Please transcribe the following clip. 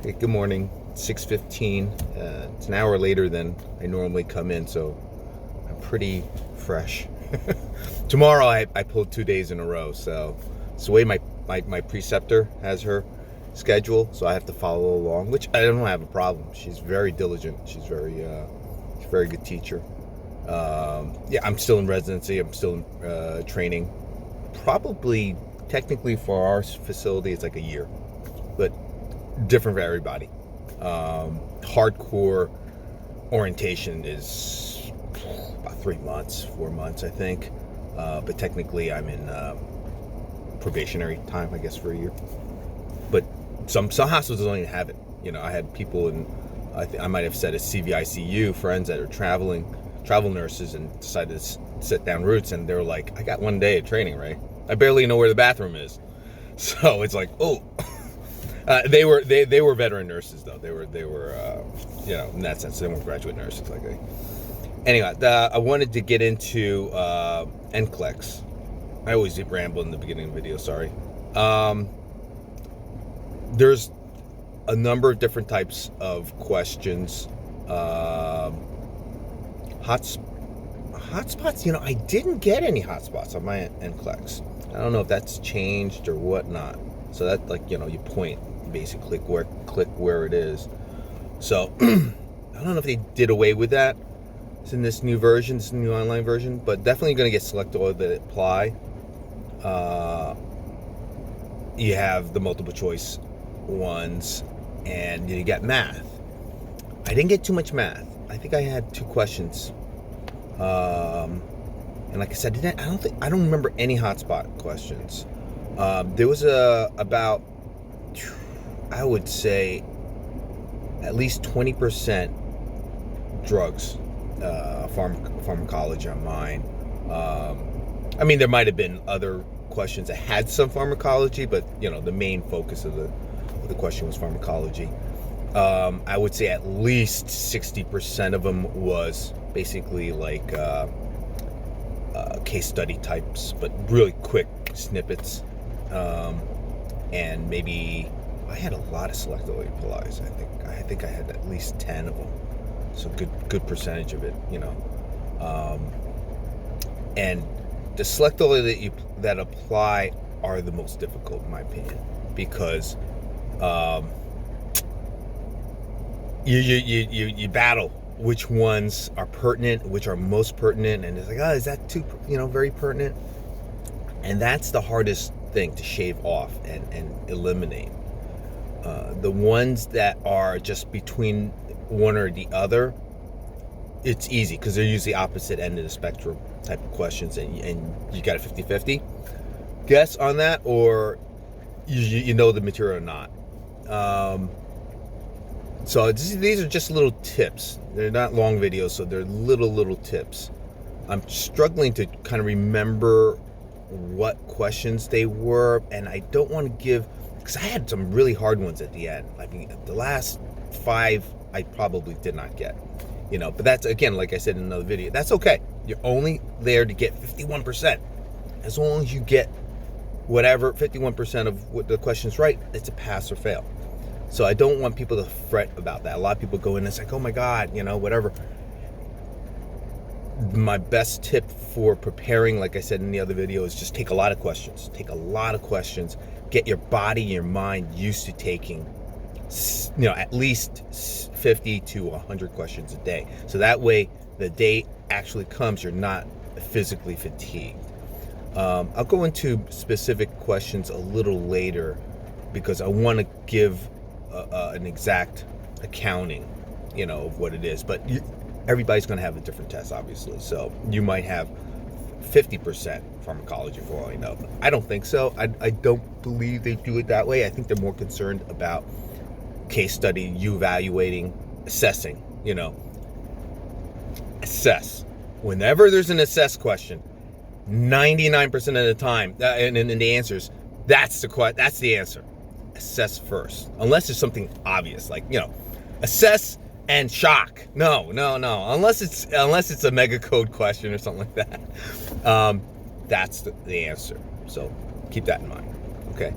Hey, good morning. 6:15. It's an hour later than I normally come in, so I'm pretty fresh. Tomorrow I pulled 2 days in a row, so it's the way my preceptor has her schedule, so I have to follow along, which I don't have a problem. She's very diligent. She's a very good teacher. Yeah, I'm still in residency. I'm still in training. Probably, technically, for our facility, it's like a year, but different for everybody. Hardcore orientation is about 3 months, 4 months, I think. But technically, I'm in probationary time, I guess, for a year. But some hospitals don't even have it. You know, I had people in, I might have said, a CVICU, friends that are travel nurses, and decided to set down roots, and they were like, I got 1 day of training, right? I barely know where the bathroom is. So it's like, oh. They were veteran nurses, though. They were you know, in that sense, they weren't graduate nurses like me. Anyway, I wanted to get into NCLEX. I always ramble in the beginning of the video. Sorry. There's a number of different types of questions. Hotspots. You know, I didn't get any hotspots on my NCLEX. I don't know if that's changed or whatnot. So that, like, you know, you point, basically click where it is. So I don't know if they did away with that. It's in this new version, this new online version, but definitely going to get select all that apply. You have the multiple choice ones, and you get math. I didn't get too much math. I think I had 2 questions. And like I said, I don't remember any hotspot questions. There was about, I would say, at least 20% drugs, pharmacology on mine. I mean, there might have been other questions that had some pharmacology, but you know, the main focus of the question was pharmacology. I would say at least 60% of them was basically like case study types, but really quick snippets. And maybe I had a lot of selectable replies. I think I had at least 10 of them, so good percentage of it, you know. And the selectable that apply are the most difficult, in my opinion, because you battle which ones are pertinent, which are most pertinent, and it's like, oh, is that too, you know, very pertinent? And that's the hardest thing to shave off and eliminate. The ones that are just between one or the other, it's easy because they're usually opposite end of the spectrum type of questions, and you got a 50-50 guess on that, or you know the material or not. So these are just little tips. They're not long videos, so they're little tips. I'm struggling to kind of remember what questions they were, and I don't want to give, because I had some really hard ones at the end. I mean, the last 5 I probably did not get, you know, but that's, again, like I said in another video, that's okay. You're only there to get 51%. As long as you get whatever 51% of what the question's right, it's a pass or fail. So I don't want people to fret about that. A lot of people go in and it's like, oh my God, you know, whatever. My best tip for preparing, like I said in the other video, is just take a lot of questions. Take a lot of questions. Get your body, your mind used to taking, you know, at least 50 to 100 questions a day. So that way, the day actually comes, you're not physically fatigued. I'll go into specific questions a little later because I want to give an exact accounting, you know, of what it is. But everybody's going to have a different test, obviously. So you might have 50% pharmacology for all I know. I don't think so. I don't believe they do it that way. I think they're more concerned about case study, you evaluating, assessing, you know. Assess. Whenever there's an assess question, 99% of the time, and the answers, that's the answer. Assess first. Unless there's something obvious, like, you know, assess and shock. No. Unless it's a mega code question or something like that. That's the answer. So keep that in mind. Okay.